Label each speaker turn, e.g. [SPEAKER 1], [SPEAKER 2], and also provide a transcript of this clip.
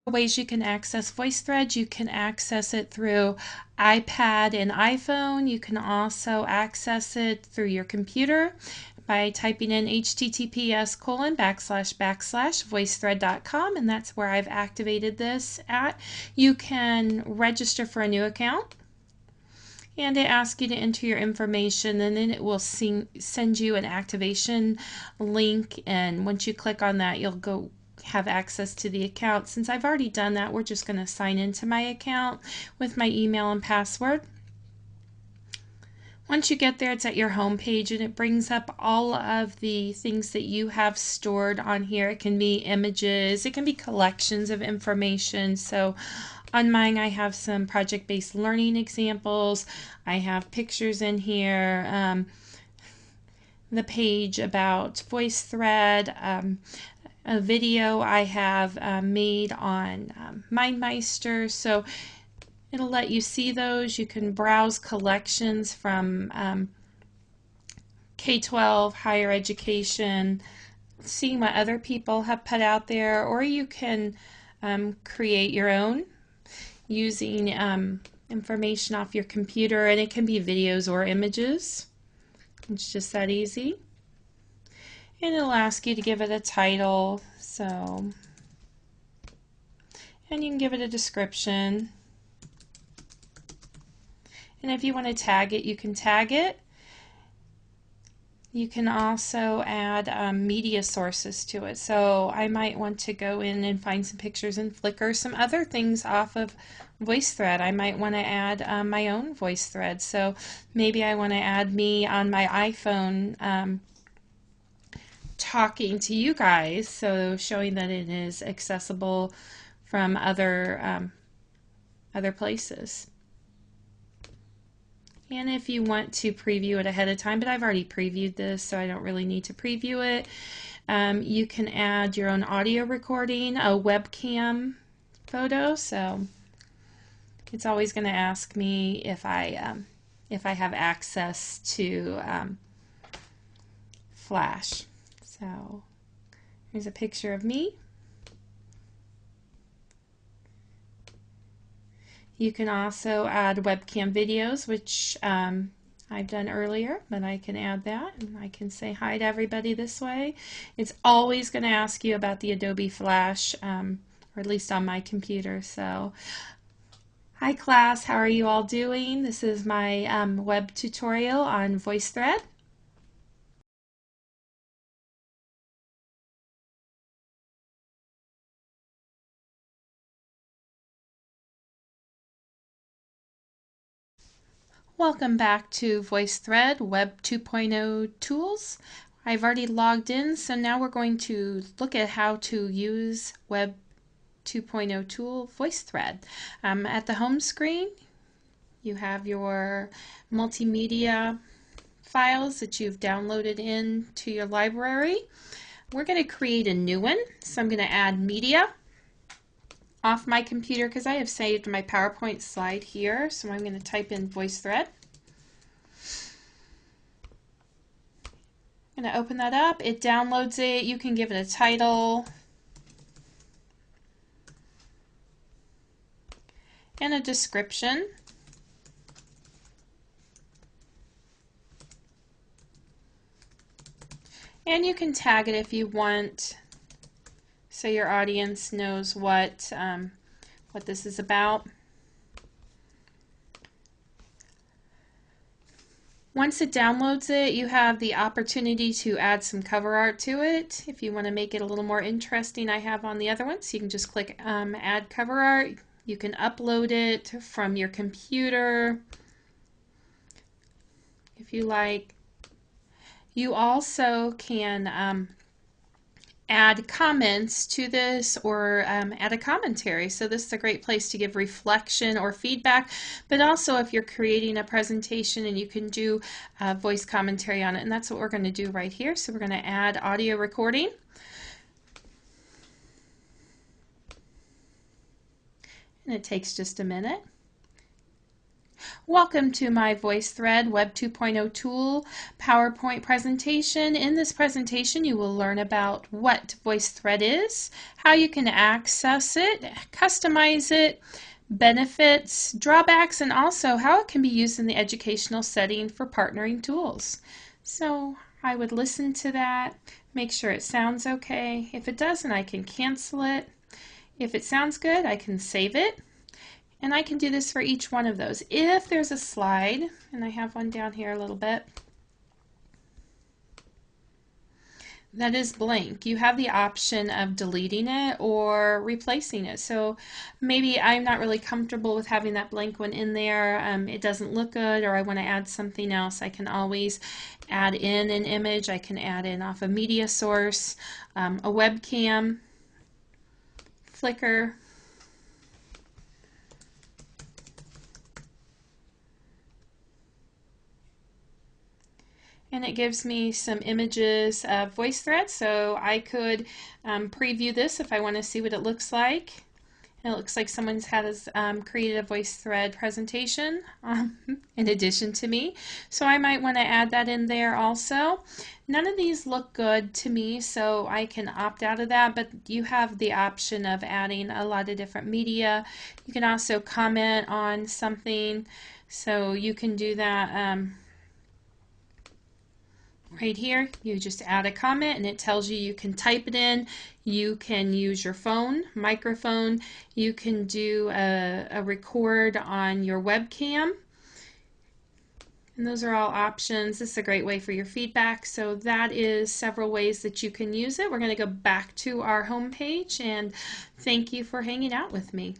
[SPEAKER 1] Ways you can access Voicethread. You can access it through iPad and iPhone. You can also access it through your computer by typing in https://voicethread.com, and that's where I've activated this at. You can register for a new account, and it asks you to enter your information, and then it will send you an activation link, and once you click on that, you'll go have access to the account. Since I've already done that, we're just going to sign into my account with my email and password. Once you get there, it's at your home page, and it brings up all of the things that you have stored on here. It can be images, it can be collections of information. So on mine, I have some project-based learning examples. I have pictures in here, the page about Voicethread, a video I have made on MindMeister. So it'll let you see those. You can browse collections from K-12, higher education, seeing what other people have put out there, or you can create your own using information off your computer, and it can be videos or images. It's just that easy. And it'll ask you to give it a title, and you can give it a description. And if you want to tag it, you can tag it. You can also add media sources to it. So I might want to go in and find some pictures in Flickr, some other things off of Voicethread. I might want to add my own Voicethread. So maybe I want to add me on my iPhone talking to you guys, so showing that it is accessible from other places. And if you want to preview it ahead of time, but I've already previewed this, so I don't really need to preview it. You can add your own audio recording, a webcam photo. So it's always going to ask me if I have access to Flash. So here's a picture of me. You can also add webcam videos, which I've done earlier, but I can add that, and I can say hi to everybody this way. It's always going to ask you about the Adobe Flash, or at least on my computer. So, hi class, how are you all doing? This is my web tutorial on Voicethread. Welcome back to Voicethread Web 2.0 Tools. I've already logged in, so now we're going to look at how to use Web 2.0 tool Voicethread. At the home screen, you have your multimedia files that you've downloaded into your library. We're going to create a new one, so I'm going to add media off my computer because I have saved my PowerPoint slide here, so I'm going to type in Voicethread. I'm going to open that up. It downloads it. You can give it a title and a description. And you can tag it if you want, so your audience knows what this is about. Once it downloads it, you have the opportunity to add some cover art to it. If you want to make it a little more interesting, I have on the other one, so you can just click add cover art. You can upload it from your computer if you like. You also can add comments to this, or add a commentary. So this is a great place to give reflection or feedback, but also if you're creating a presentation, and you can do voice commentary on it, and that's what we're going to do right here. So we're going to add audio recording. And it takes just a minute. Welcome to my Voicethread Web 2.0 tool PowerPoint presentation. In this presentation you will learn about what Voicethread is, how you can access it, customize it, benefits, drawbacks, and also how it can be used in the educational setting for partnering tools. So I would listen to that, make sure it sounds okay. If it doesn't, I can cancel it. If it sounds good, I can save it. And I can do this for each one of those. If there's a slide, and I have one down here a little bit, that is blank, you have the option of deleting it or replacing it. So maybe I'm not really comfortable with having that blank one in there. It doesn't look good, or I want to add something else. I can always add in an image. I can add in off a media source, a webcam, Flickr, and it gives me some images of Voicethread, so I could preview this if I want to see what it looks like. And it looks like someone's created a Voicethread presentation in addition to me, so I might want to add that in there also. None of these look good to me, so I can opt out of that, but you have the option of adding a lot of different media. You can also comment on something, so you can do that right here. You just add a comment and it tells you can type it in. You can use your phone, microphone. You can do a record on your webcam. And those are all options. This is a great way for your feedback. So that is several ways that you can use it. We're going to go back to our home page, and thank you for hanging out with me.